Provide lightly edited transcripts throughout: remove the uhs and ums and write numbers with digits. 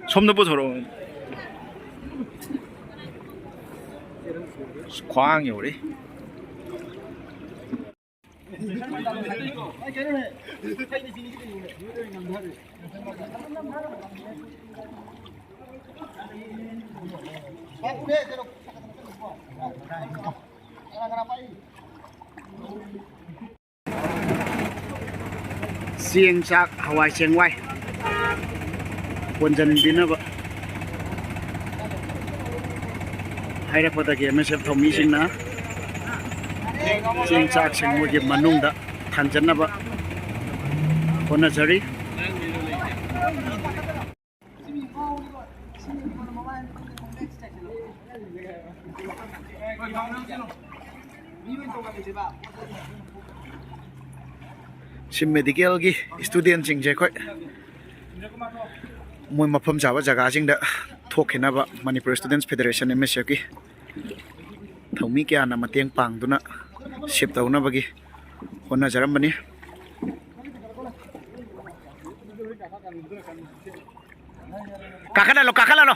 솜도 보소로 광이 오래 xiên chạc Hawaii xiên quay quân dân đi nữa hay là phật cái MSF Thoumi Singna xiên chạc xiên mua cái manung đã thành chân nào con là gì sim medical gi student jing je khoi moi mafam jawa jaga jing da thokhena ba Manipur Students Federation MSF ki Thoumi kya na mateng pang duna ship tauna bagi hona jaram bani kakala lo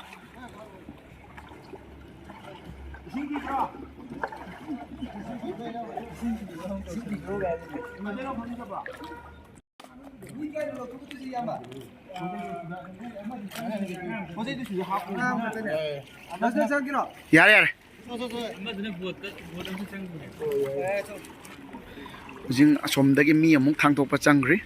yare jing asom dagi mi amuk thang to pa changri